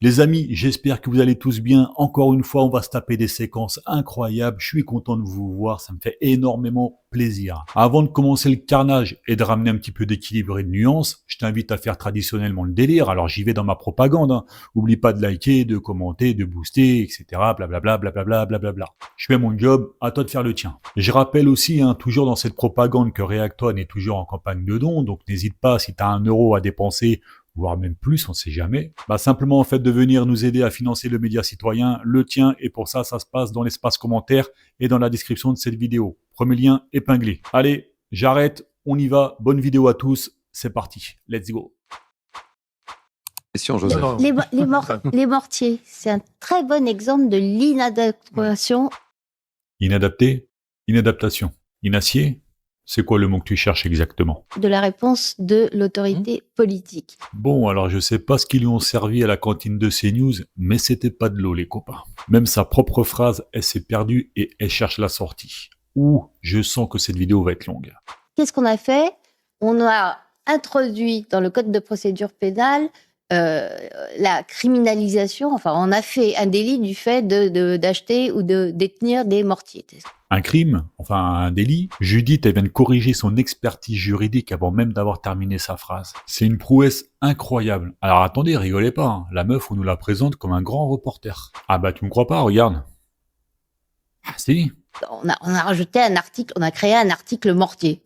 Les amis, j'espère que vous allez tous bien. Encore une fois, on va se taper des séquences incroyables. Je suis content de vous voir, ça me fait énormément plaisir. Avant de commencer le carnage et de ramener un petit peu d'équilibre et de nuance, je t'invite à faire traditionnellement le délire. Alors j'y vais dans ma propagande. Oublie pas de liker, de commenter, de booster, etc. Blablabla, blablabla, blablabla. Je fais mon job, à toi de faire le tien. Je rappelle aussi, toujours dans cette propagande, que Reacton est toujours en campagne de dons. Donc n'hésite pas, si tu as 1 euro à dépenser, voire même plus, on sait jamais, simplement en fait de venir nous aider à financer le média citoyen, le tien, et pour ça, ça se passe dans l'espace commentaire et dans la description de cette vidéo. Premier lien épinglé. Allez, j'arrête, on y va, bonne vidéo à tous, c'est parti, let's go. Question, Joseph. Les mortiers, c'est un très bon exemple de l'inadaptation. Inadapté, inadaptation, inacier. C'est quoi le mot que tu cherches exactement? De la réponse de l'autorité politique. Bon, alors je sais pas ce qu'ils lui ont servi à la cantine de CNews, mais c'était pas de l'eau, les copains. Même sa propre phrase, elle s'est perdue et elle cherche la sortie. Ouh, je sens que cette vidéo va être longue. Qu'est-ce qu'on a fait? On a introduit dans le code de procédure pénale la criminalisation, enfin on a fait un délit du fait d'acheter ou de détenir des mortiers. Un crime, enfin un délit. Judith, elle vient de corriger son expertise juridique avant même d'avoir terminé sa phrase. C'est une prouesse incroyable. Alors attendez, rigolez pas, la meuf, on nous la présente comme un grand reporter. Ah bah tu me crois pas, regarde. Ah si. On a rajouté un article, on a créé un article mortier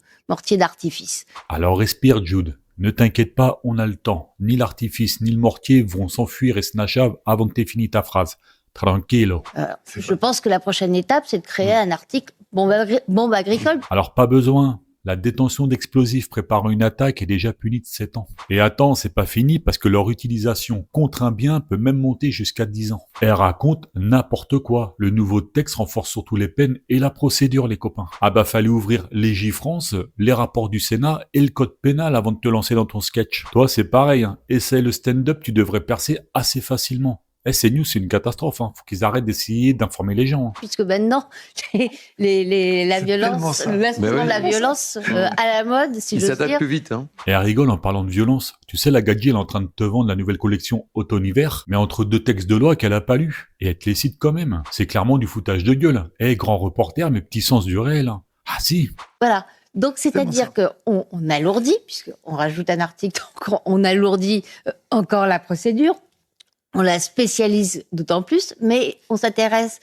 d'artifice. Alors respire Jude. Ne t'inquiète pas, on a le temps. Ni l'artifice, ni le mortier vont s'enfuir et se nachavent avant que t'aies fini ta phrase. Tranquillo. Je pense que la prochaine étape, c'est de créer un article bombe agricole. Alors pas besoin. La détention d'explosifs préparant une attaque est déjà punie de 7 ans. Et attends, c'est pas fini parce que leur utilisation contre un bien peut même monter jusqu'à 10 ans. Elle raconte n'importe quoi. Le nouveau texte renforce surtout les peines et la procédure, les copains. Ah bah fallait ouvrir Légifrance, les rapports du Sénat et le code pénal avant de te lancer dans ton sketch. Toi, c'est pareil. Essaye le stand-up, tu devrais percer assez facilement. CNews, c'est une catastrophe. Faut qu'ils arrêtent d'essayer d'informer les gens. Puisque maintenant, la violence, le massacre de la violence à la mode, si je veux dire. Il s'adapte plus vite. Et elle rigole en parlant de violence. Tu sais, la Gadji, elle est en train de te vendre la nouvelle collection automne-hiver, mais entre 2 textes de loi qu'elle a pas lus. Et elle te les cite quand même. C'est clairement du foutage de gueule. Grand reporter, mais petit sens du réel. Ah si. Voilà. Donc, c'est-à-dire qu'on alourdit, puisqu'on rajoute un article, on alourdit encore la procédure. On la spécialise d'autant plus, mais on s'intéresse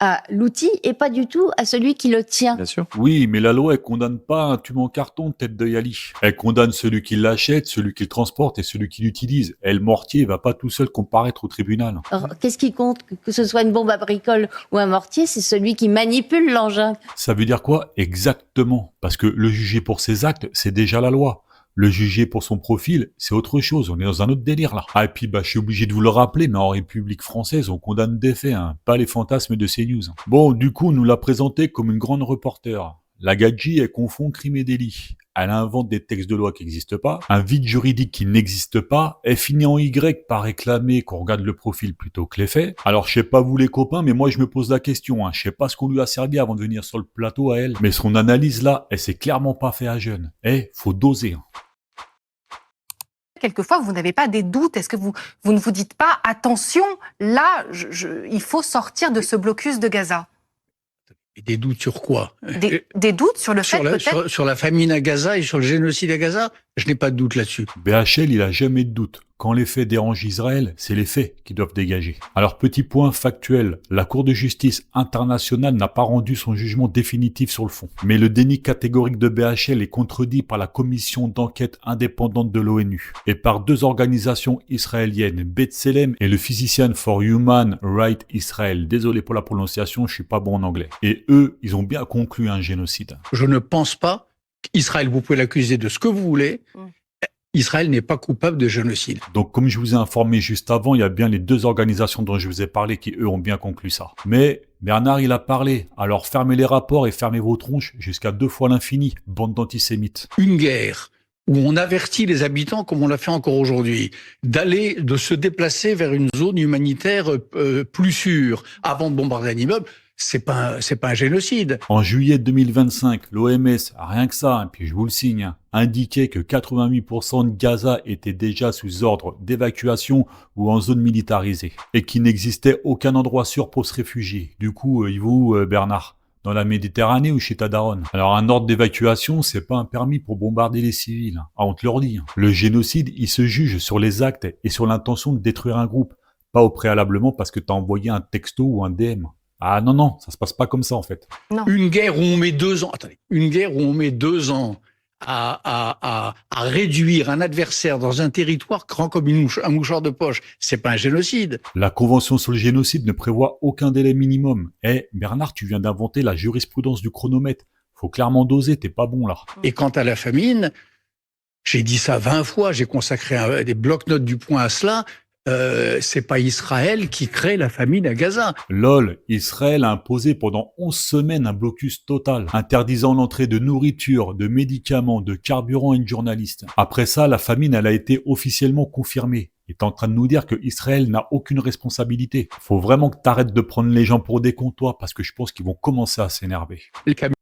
à l'outil et pas du tout à celui qui le tient. Bien sûr. Oui, mais la loi, elle condamne pas un tube en carton, tête de Yali. Elle condamne celui qui l'achète, celui qui le transporte et celui qui l'utilise. Et le mortier va pas tout seul comparaître au tribunal. Alors, qu'est-ce qui compte? Que ce soit une bombe à bricole ou un mortier, c'est celui qui manipule l'engin. Ça veut dire quoi? Exactement. Parce que le juger pour ses actes, c'est déjà la loi. Le juger pour son profil, c'est autre chose. On est dans un autre délire, là. Ah, et puis, je suis obligé de vous le rappeler, mais en République française, on condamne des faits, pas les fantasmes de CNews. Bon, du coup, on nous l'a présenté comme une grande reporter. La Gadji, elle confond crime et délit. Elle invente des textes de loi qui n'existent pas, un vide juridique qui n'existe pas, elle finit en Y par réclamer qu'on regarde le profil plutôt que les faits. Alors je sais pas vous les copains, mais moi je me pose la question, je sais pas ce qu'on lui a servi avant de venir sur le plateau à elle, mais son analyse là, elle s'est clairement pas fait à jeune. Faut doser. Quelquefois, vous n'avez pas des doutes. Est-ce que vous ne vous dites pas, attention, là, il faut sortir de ce blocus de Gaza? Et des doutes sur quoi? Des doutes sur le fait peut-être... Sur la famine à Gaza et sur le génocide à Gaza? Je n'ai pas de doute là-dessus. BHL, il a jamais de doute. Quand les faits dérangent Israël, c'est les faits qui doivent dégager. Alors, petit point factuel, la Cour de justice internationale n'a pas rendu son jugement définitif sur le fond. Mais le déni catégorique de BHL est contredit par la commission d'enquête indépendante de l'ONU et par 2 organisations israéliennes, B'Tselem et le Physician for Human Rights Israel. Désolé pour la prononciation, je suis pas bon en anglais. Et eux, ils ont bien conclu un génocide. Je ne pense pas qu'Israël, vous pouvez l'accuser de ce que vous voulez, Israël n'est pas coupable de génocide. Donc, comme je vous ai informé juste avant, il y a bien les 2 organisations dont je vous ai parlé qui, eux, ont bien conclu ça. Mais Bernard, il a parlé. Alors, fermez les rapports et fermez vos tronches jusqu'à 2 fois l'infini, bande d'antisémites. Une guerre où on avertit les habitants, comme on l'a fait encore aujourd'hui, de se déplacer vers une zone humanitaire plus sûre avant de bombarder un immeuble, c'est pas un génocide. En juillet 2025, l'OMS, rien que ça, et puis je vous le signe, indiquait que 88% de Gaza était déjà sous ordre d'évacuation ou en zone militarisée, et qu'il n'existait aucun endroit sûr pour se réfugier. Du coup, il va où, Bernard? Dans la Méditerranée ou chez ta daronne? Alors un ordre d'évacuation, c'est pas un permis pour bombarder les civils. Ah, on te le redit. Le génocide, il se juge sur les actes et sur l'intention de détruire un groupe, pas au préalablement parce que t'as envoyé un texto ou un DM. Ah non, non, ça se passe pas comme ça en fait. Non. Une guerre où on met 2 ans, attendez, une guerre où on met 2 ans à réduire un adversaire dans un territoire grand comme un mouchoir de poche, c'est pas un génocide. La Convention sur le génocide ne prévoit aucun délai minimum. Eh, Bernard, tu viens d'inventer la jurisprudence du chronomètre. Faut clairement doser, t'es pas bon là. Et quant à la famine, j'ai dit ça 20 fois, j'ai consacré des blocs-notes du point à cela. C'est pas Israël qui crée la famine à Gaza. LOL, Israël a imposé pendant 11 semaines un blocus total, interdisant l'entrée de nourriture, de médicaments, de carburant et de journalistes. Après ça, la famine, elle a été officiellement confirmée. Et t'es en train de nous dire que Israël n'a aucune responsabilité. Faut vraiment que t'arrêtes de prendre les gens pour des comptoirs parce que je pense qu'ils vont commencer à s'énerver. Les camions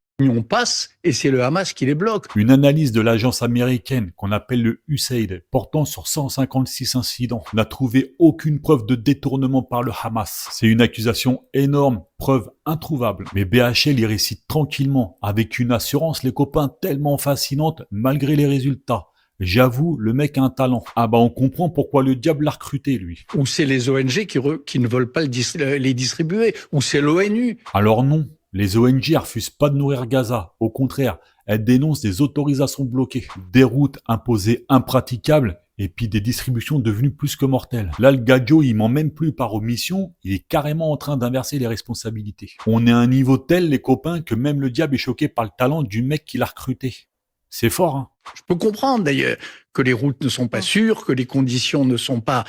passent et c'est le Hamas qui les bloque. Une analyse de l'agence américaine qu'on appelle le USAID, portant sur 156 incidents, n'a trouvé aucune preuve de détournement par le Hamas. C'est une accusation énorme, preuve introuvable. Mais BHL y récite tranquillement, avec une assurance, les copains, tellement fascinante malgré les résultats. J'avoue, le mec a un talent. Ah bah on comprend pourquoi le diable l'a recruté, lui. Ou c'est les ONG qui ne veulent pas les distribuer. Ou c'est l'ONU. Alors non, les ONG refusent pas de nourrir Gaza. Au contraire, elles dénoncent des autorisations bloquées, des routes imposées impraticables et puis des distributions devenues plus que mortelles. Là, le Gadjo, il ment même plus par omission, il est carrément en train d'inverser les responsabilités. On est à un niveau tel, les copains, que même le diable est choqué par le talent du mec qui l'a recruté. C'est fort, hein. Je peux comprendre d'ailleurs que les routes ne sont pas sûres, que les conditions ne sont pas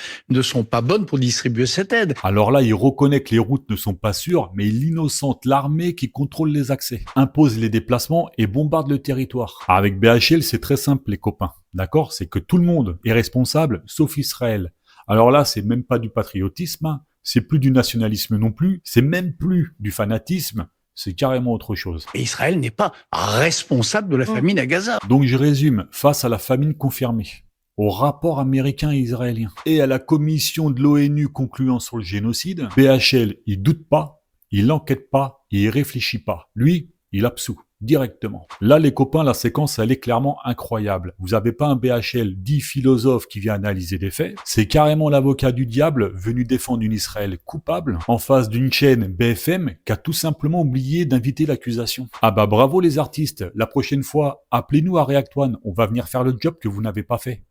bonnes pour distribuer cette aide. Alors là, il reconnaît que les routes ne sont pas sûres, mais il innocente l'armée qui contrôle les accès, impose les déplacements et bombarde le territoire. Avec BHL, c'est très simple, les copains. D'accord? C'est que tout le monde est responsable, sauf Israël. Alors là, c'est même pas du patriotisme, hein. C'est plus du nationalisme non plus, c'est même plus du fanatisme. C'est carrément autre chose. Et Israël n'est pas responsable de la famine à Gaza. Donc je résume, face à la famine confirmée, au rapport américain et israélien, et à la commission de l'ONU concluant sur le génocide, BHL, il doute pas, il enquête pas, il réfléchit pas. Lui, il absout directement. Là, les copains, la séquence, elle est clairement incroyable. Vous avez pas un BHL dit philosophe qui vient analyser des faits. C'est carrément l'avocat du diable venu défendre une Israël coupable en face d'une chaîne BFM qui a tout simplement oublié d'inviter l'accusation. Ah bah bravo les artistes. La prochaine fois, appelez-nous à React One. On va venir faire le job que vous n'avez pas fait.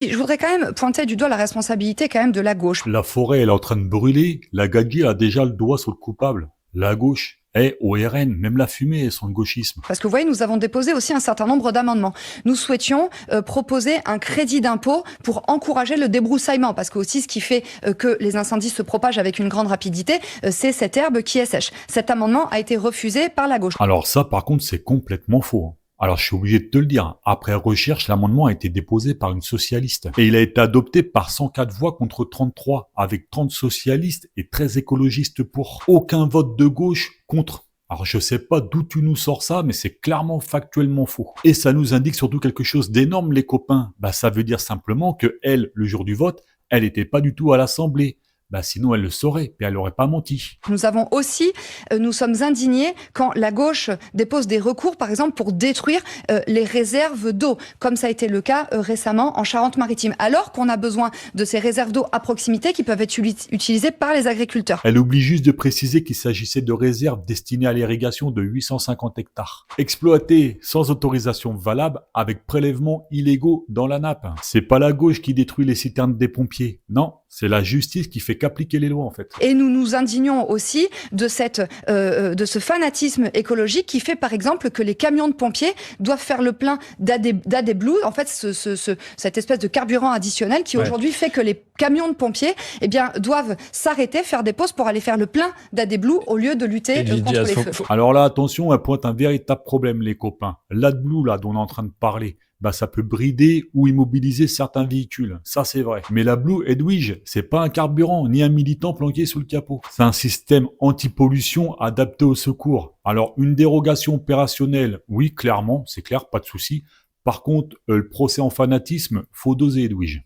Je voudrais quand même pointer du doigt la responsabilité quand même de la gauche. La forêt, elle est en train de brûler. La Gadji a déjà le doigt sur le coupable. La gauche. Au RN, même la fumée est sur le gauchisme. Parce que vous voyez, nous avons déposé aussi un certain nombre d'amendements. Nous souhaitions proposer un crédit d'impôt pour encourager le débroussaillement, parce que aussi ce qui fait que les incendies se propagent avec une grande rapidité, c'est cette herbe qui est sèche. Cet amendement a été refusé par la gauche. Alors ça, par contre, c'est complètement faux. Alors je suis obligé de te le dire, après recherche, l'amendement a été déposé par une socialiste. Et il a été adopté par 104 voix contre 33, avec 30 socialistes et 13 écologistes pour. Aucun vote de gauche contre. Alors je sais pas d'où tu nous sors ça, mais c'est clairement factuellement faux. Et ça nous indique surtout quelque chose d'énorme, les copains. Bah ça veut dire simplement que elle, le jour du vote, elle était pas du tout à l'Assemblée. Bah sinon elle le saurait, et elle n'aurait pas menti. Nous avons aussi, nous sommes indignés quand la gauche dépose des recours, par exemple, pour détruire les réserves d'eau, comme ça a été le cas récemment en Charente-Maritime, alors qu'on a besoin de ces réserves d'eau à proximité qui peuvent être utilisées par les agriculteurs. Elle oublie juste de préciser qu'il s'agissait de réserves destinées à l'irrigation de 850 hectares, exploitées sans autorisation valable, avec prélèvements illégaux dans la nappe. C'est pas la gauche qui détruit les citernes des pompiers, non. C'est la justice qui fait qu'appliquer les lois, en fait. Et nous nous indignons aussi de ce fanatisme écologique qui fait, par exemple, que les camions de pompiers doivent faire le plein d'AD Blue. En fait, cette espèce de carburant additionnel qui aujourd'hui fait que les camions de pompiers, eh bien, doivent s'arrêter, faire des pauses pour aller faire le plein d'AD Blue au lieu de lutter contre les feux. Alors là, attention, elle pointe un véritable problème, les copains. L'AdBlue, là, dont on est en train de parler. bah ça peut brider ou immobiliser certains véhicules. Ça c'est vrai. Mais la Blue Edwige, c'est pas un carburant ni un militant planqué sous le capot. C'est un système anti-pollution adapté au secours. Alors une dérogation opérationnelle, oui clairement, c'est clair, pas de souci. Par contre, le procès en fanatisme, faut doser Edwige.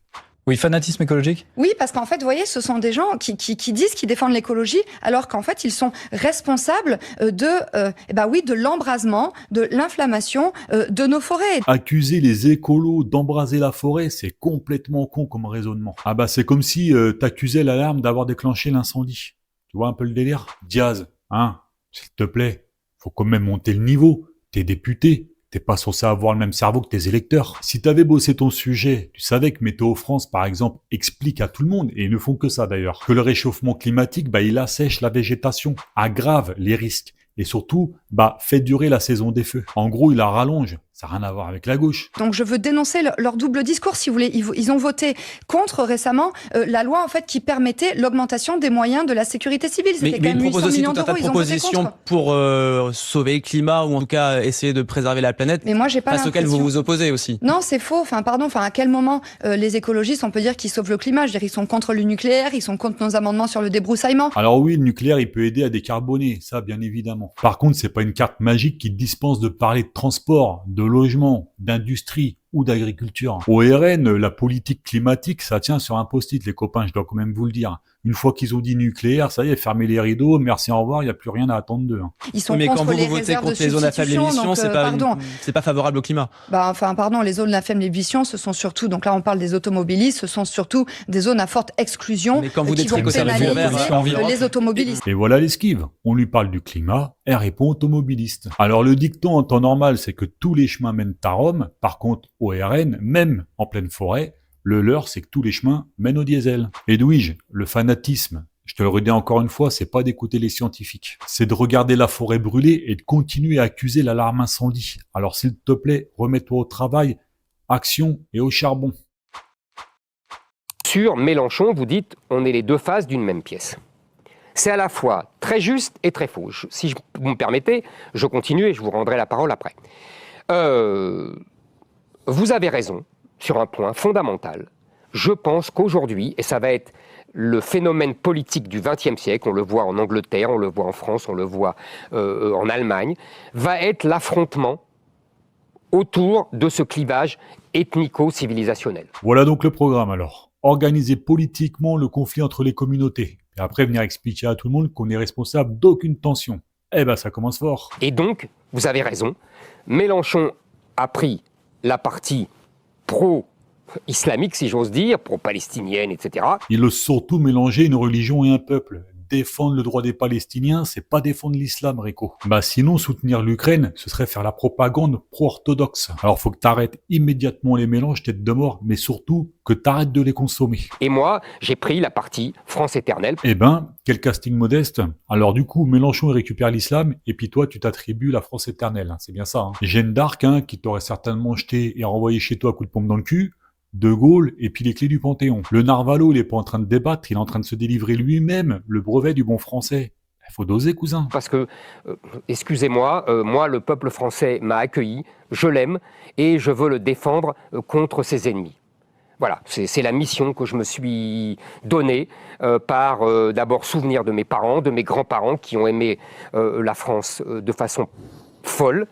Oui, fanatisme écologique. Oui, parce qu'en fait, vous voyez, ce sont des gens qui disent qu'ils défendent l'écologie, alors qu'en fait, ils sont responsables de l'embrasement, de l'inflammation de nos forêts. Accuser les écolos d'embraser la forêt, c'est complètement con comme raisonnement. Ah bah c'est comme si t'accusais l'alarme d'avoir déclenché l'incendie. Tu vois un peu le délire? Diaz, hein, s'il te plaît, faut quand même monter le niveau. T'es député. T'es pas censé avoir le même cerveau que tes électeurs. Si t'avais bossé ton sujet, tu savais que Météo France, par exemple, explique à tout le monde, et ils ne font que ça d'ailleurs, que le réchauffement climatique, bah, il assèche la végétation, aggrave les risques, et surtout, bah, fait durer la saison des feux. En gros, il la rallonge. Ça n'a rien à voir avec la gauche. Donc je veux dénoncer leur double discours, si vous voulez. Ils ont voté contre récemment la loi en fait qui permettait l'augmentation des moyens de la sécurité civile. Mais C'était quand ils même proposent 800 aussi millions tout un tas d'euros. de Ils ont voté propositions contre. pour sauver le climat ou en tout cas essayer de préserver la planète. Mais moi j'ai pas face auquel l'impression. vous vous opposez aussi. Non, c'est faux. Enfin, pardon. Enfin, à quel moment les écologistes, on peut dire qu'ils sauvent le climat? Je veux dire, ils sont contre le nucléaire, ils sont contre nos amendements sur le débroussaillement. Alors oui, le nucléaire, il peut aider à décarboner, ça bien évidemment. Par contre, c'est pas une carte magique qui dispense de parler de transport, de logement, d'industrie ou d'agriculture. Au RN, la politique climatique, ça tient sur un post-it, les copains, je dois quand même vous le dire. Une fois qu'ils ont dit nucléaire, ça y est, fermez les rideaux, merci, au revoir, il n'y a plus rien à attendre d'eux. Ils sont Mais contre quand vous les votez réserves contre de les zones à faible substitution, émission, donc, c'est pas favorable au climat. Les zones à faible émission, ce sont surtout, donc là on parle des automobilistes, ce sont surtout des zones à forte exclusion Mais quand vous qui dites vont éco-service pénaliser les automobilistes. Et voilà l'esquive. On lui parle du climat, elle répond automobiliste. Alors le dicton en temps normal, c'est que tous les chemins mènent à Rome. Par contre, au RN, même en pleine forêt, le leur, c'est que tous les chemins mènent au diesel. Edwige, le fanatisme, je te le redis encore une fois, c'est pas d'écouter les scientifiques. C'est de regarder la forêt brûler et de continuer à accuser l'alarme incendie. Alors s'il te plaît, remets-toi au travail, action et au charbon. Sur Mélenchon, vous dites on est les deux faces d'une même pièce. C'est à la fois très juste et très faux. Si vous me permettez, je continue et je vous rendrai la parole après. Vous avez raison sur un point fondamental. Je pense qu'aujourd'hui, et ça va être le phénomène politique du XXe siècle, on le voit en Angleterre, on le voit en France, on le voit en Allemagne, va être l'affrontement autour de ce clivage ethnico-civilisationnel. Voilà donc le programme alors. Organiser politiquement le conflit entre les communautés. Et après venir expliquer à tout le monde qu'on est responsable d'aucune tension. Eh ben ça commence fort. Et donc, vous avez raison, Mélenchon a pris la partie pro-islamique, si j'ose dire, pro-palestinienne, etc. Il ose surtout mélanger une religion et un peuple. Défendre le droit des Palestiniens, c'est pas défendre l'islam, Rico. Bah sinon, soutenir l'Ukraine, ce serait faire la propagande pro-orthodoxe. Alors faut que t'arrêtes immédiatement les mélanges, tête de mort, mais surtout que t'arrêtes de les consommer. Et moi, j'ai pris la partie France éternelle. Eh ben, quel casting modeste. Alors du coup, Mélenchon il récupère l'islam, et puis toi tu t'attribues la France éternelle, hein. C'est bien ça. Hein. Jeanne d'Arc, hein, qui t'aurait certainement jeté et renvoyé chez toi à coup de pompe dans le cul. De Gaulle et puis les clés du Panthéon. Le Narvalo, il est pas en train de débattre, il est en train de se délivrer lui-même le brevet du bon français. Il faut doser, cousin. Parce que, excusez-moi, moi, le peuple français m'a accueilli, je l'aime, et je veux le défendre contre ses ennemis. Voilà, c'est la mission que je me suis donnée par d'abord souvenir de mes parents, de mes grands-parents qui ont aimé la France de façon folle.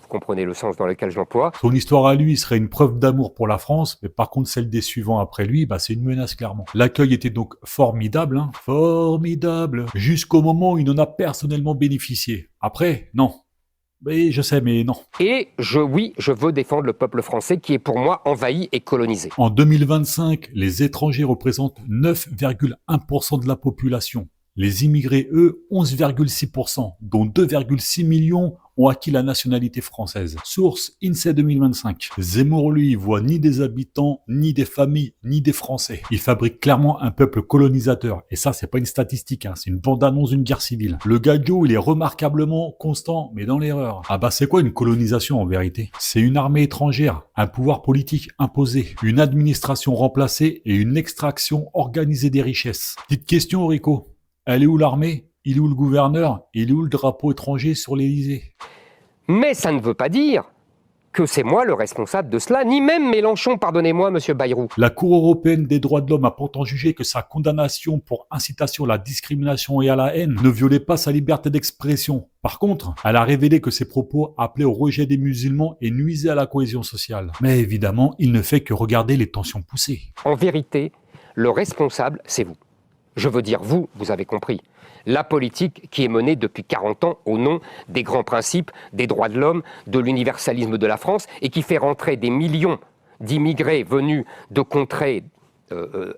Vous comprenez le sens dans lequel je l'emploie. Son histoire à lui serait une preuve d'amour pour la France, mais par contre celle des suivants après lui, bah c'est une menace clairement. L'accueil était donc formidable, hein, formidable, jusqu'au moment où il en a personnellement bénéficié. Après, non. Oui, je sais, mais non. Et je veux défendre le peuple français qui est pour moi envahi et colonisé. En 2025, les étrangers représentent 9,1% de la population. Les immigrés, eux, 11,6%, dont 2,6 millions ont acquis la nationalité française. Source INSEE 2025. Zemmour, lui, voit ni des habitants, ni des familles, ni des Français. Il fabrique clairement un peuple colonisateur. Et ça, c'est pas une statistique, hein, c'est une bande-annonce d'une guerre civile. Le gadio, il est remarquablement constant, mais dans l'erreur. Ah bah c'est quoi une colonisation en vérité? C'est une armée étrangère, un pouvoir politique imposé, une administration remplacée et une extraction organisée des richesses. Petite question, Rico. Elle est où l'armée? Il est où le gouverneur? Il est où le drapeau étranger sur l'Élysée? Mais ça ne veut pas dire que c'est moi le responsable de cela, ni même Mélenchon, pardonnez-moi, monsieur Bayrou. La Cour européenne des droits de l'homme a pourtant jugé que sa condamnation pour incitation à la discrimination et à la haine ne violait pas sa liberté d'expression. Par contre, elle a révélé que ses propos appelaient au rejet des musulmans et nuisaient à la cohésion sociale. Mais évidemment, il ne fait que regarder les tensions poussées. En vérité, le responsable, c'est vous. Je veux dire vous avez compris. La politique qui est menée depuis 40 ans au nom des grands principes, des droits de l'homme, de l'universalisme de la France et qui fait rentrer des millions d'immigrés venus de contrées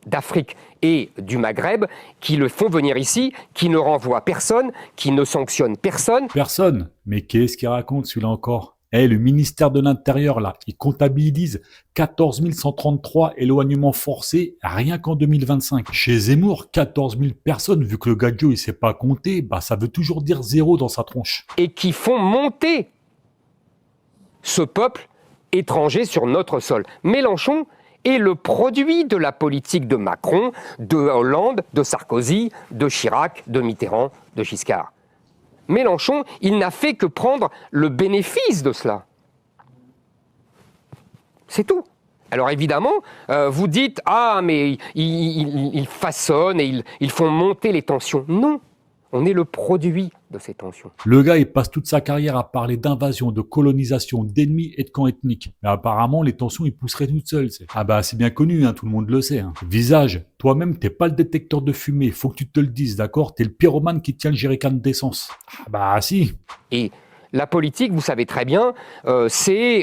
d'Afrique et du Maghreb, qui le font venir ici, qui ne renvoient personne, qui ne sanctionnent personne. Personne. Mais qu'est-ce qu'il raconte celui-là encore ? Le ministère de l'Intérieur, là, il comptabilise 14 133 éloignements forcés rien qu'en 2025. Chez Zemmour, 14 000 personnes, vu que le gadget, il sait pas compter, ça veut toujours dire 0 dans sa tronche. Et qui font monter ce peuple étranger sur notre sol. Mélenchon est le produit de la politique de Macron, de Hollande, de Sarkozy, de Chirac, de Mitterrand, de Giscard. Mélenchon, il n'a fait que prendre le bénéfice de cela. C'est tout. Alors évidemment, vous dites « Ah, mais ils façonnent et ils font monter les tensions ». Non, on est le produit de ces tensions. Le gars, il passe toute sa carrière à parler d'invasion, de colonisation, d'ennemis et de camps ethniques. Mais apparemment, les tensions, ils pousseraient toutes seules. C'est bien connu, tout le monde le sait. Visage, toi-même, t'es pas le détecteur de fumée. Faut que tu te le dises, d'accord ? T'es le pyromane qui tient le jerrycan d'essence. Si. Et la politique, vous savez très bien, c'est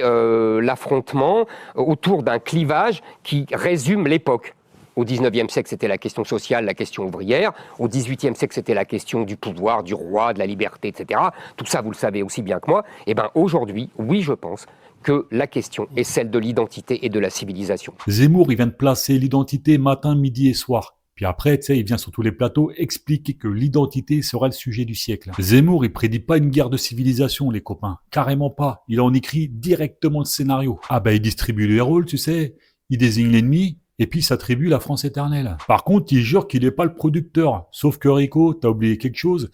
l'affrontement autour d'un clivage qui résume l'époque. Au XIXe siècle, c'était la question sociale, la question ouvrière. Au XVIIIe siècle, c'était la question du pouvoir, du roi, de la liberté, etc. Tout ça, vous le savez aussi bien que moi. Aujourd'hui, oui, je pense que la question est celle de l'identité et de la civilisation. Zemmour, il vient de placer l'identité matin, midi et soir. Puis après, il vient sur tous les plateaux expliquer que l'identité sera le sujet du siècle. Zemmour, il prédit pas une guerre de civilisation, les copains. Carrément pas. Il en écrit directement le scénario. Il distribue les rôles, tu sais. Il désigne l'ennemi. Et puis, il s'attribue la France éternelle. Par contre, il jure qu'il n'est pas le producteur. Sauf que Rico, t'as oublié quelque chose.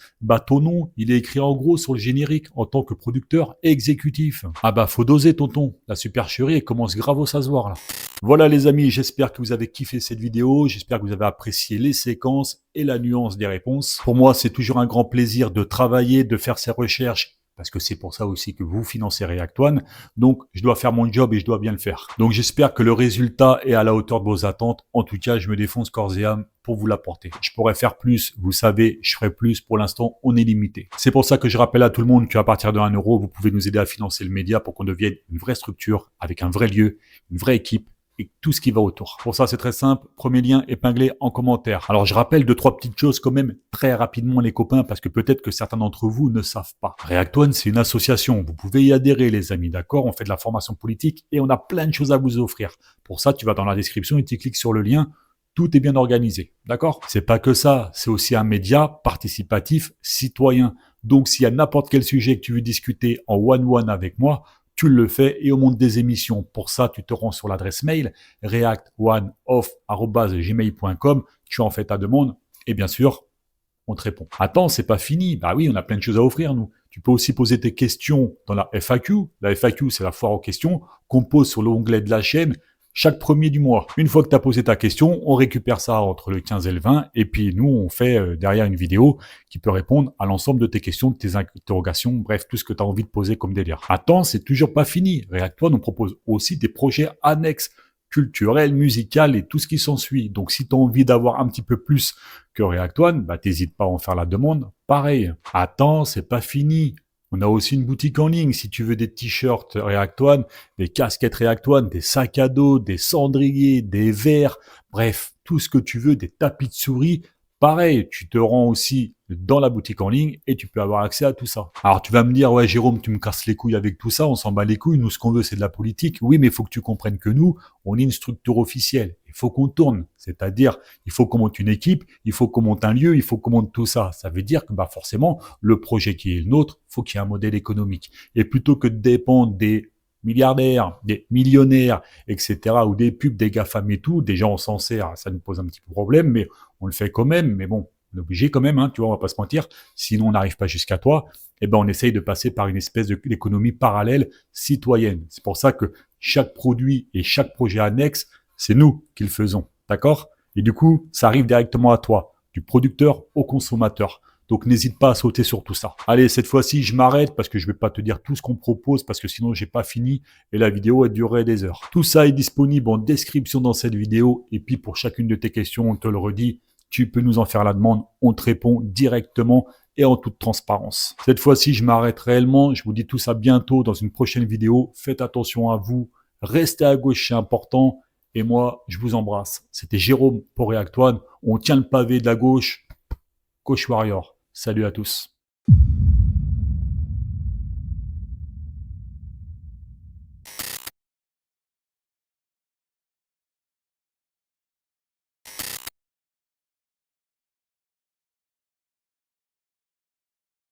Ton nom, il est écrit en gros sur le générique en tant que producteur exécutif. Faut doser, tonton. La supercherie, elle commence gravos à se voir, là. Voilà, les amis, j'espère que vous avez kiffé cette vidéo. J'espère que vous avez apprécié les séquences et la nuance des réponses. Pour moi, c'est toujours un grand plaisir de travailler, de faire ces recherches. Parce que c'est pour ça aussi que vous financez React One. Donc, je dois faire mon job et je dois bien le faire. Donc, j'espère que le résultat est à la hauteur de vos attentes. En tout cas, je me défonce corps et âme pour vous l'apporter. Je pourrais faire plus, vous savez, je ferai plus. Pour l'instant, on est limité. C'est pour ça que je rappelle à tout le monde qu'à partir de 1 euro, vous pouvez nous aider à financer le média pour qu'on devienne une vraie structure avec un vrai lieu, une vraie équipe et tout ce qui va autour. Pour ça, c'est très simple. Premier lien épinglé en commentaire. Alors, je rappelle 2-3 petites choses quand même très rapidement, les copains, parce que peut-être que certains d'entre vous ne savent pas. React One, c'est une association. Vous pouvez y adhérer, les amis, d'accord ? On fait de la formation politique et on a plein de choses à vous offrir. Pour ça, tu vas dans la description et tu cliques sur le lien. Tout est bien organisé, d'accord ? C'est pas que ça, c'est aussi un média participatif citoyen. Donc, s'il y a n'importe quel sujet que tu veux discuter en one-one avec moi, tu le fais et on monte des émissions. Pour ça, tu te rends sur l'adresse mail reactoneoff@gmail.com. Tu en fais ta demande et bien sûr, on te répond. Attends, c'est pas fini. Oui, on a plein de choses à offrir, nous. Tu peux aussi poser tes questions dans la FAQ. La FAQ, c'est la foire aux questions qu'on pose sur l'onglet de la chaîne chaque premier du mois. Une fois que tu as posé ta question, on récupère ça entre le 15 et le 20 et puis nous, on fait derrière une vidéo qui peut répondre à l'ensemble de tes questions, de tes interrogations, bref, tout ce que tu as envie de poser comme délire. Attends, c'est toujours pas fini. React One nous propose aussi des projets annexes, culturels, musicaux et tout ce qui s'ensuit. Donc, si tu as envie d'avoir un petit peu plus que React One, t'hésites pas à en faire la demande. Pareil. Attends, c'est pas fini. On a aussi une boutique en ligne si tu veux des t-shirts React One, des casquettes React One, des sacs à dos, des cendriers, des verres, bref, tout ce que tu veux, des tapis de souris. Pareil, tu te rends aussi dans la boutique en ligne et tu peux avoir accès à tout ça. Alors tu vas me dire, ouais Jérôme, tu me casses les couilles avec tout ça, on s'en bat les couilles, nous ce qu'on veut c'est de la politique. Oui, mais il faut que tu comprennes que nous, on est une structure officielle. Il faut qu'on tourne, c'est-à-dire il faut qu'on monte une équipe, il faut qu'on monte un lieu, il faut qu'on monte tout ça. Ça veut dire que forcément, le projet qui est le nôtre, il faut qu'il y ait un modèle économique. Et plutôt que de dépendre des milliardaires, des millionnaires, etc., ou des pubs, des GAFAM et tout, déjà on s'en sert, ça nous pose un petit peu problème, mais on le fait quand même, mais bon, On est obligé quand même, hein, tu vois, on va pas se mentir. Sinon, on n'arrive pas jusqu'à toi. Eh ben, on essaye de passer par une espèce d'économie parallèle citoyenne. C'est pour ça que chaque produit et chaque projet annexe, c'est nous qui le faisons. D'accord? Et du coup, ça arrive directement à toi, du producteur au consommateur. Donc, n'hésite pas à sauter sur tout ça. Allez, cette fois-ci, je m'arrête parce que je vais pas te dire tout ce qu'on propose parce que sinon, j'ai pas fini et la vidéo, elle durerait des heures. Tout ça est disponible en description dans cette vidéo. Et puis, pour chacune de tes questions, on te le redit, tu peux nous en faire la demande. On te répond directement et en toute transparence. Cette fois-ci, je m'arrête réellement. Je vous dis tout ça bientôt dans une prochaine vidéo. Faites attention à vous. Restez à gauche, c'est important. Et moi, je vous embrasse. C'était Jérôme pour React One. On tient le pavé de la gauche. Coach Warrior. Salut à tous.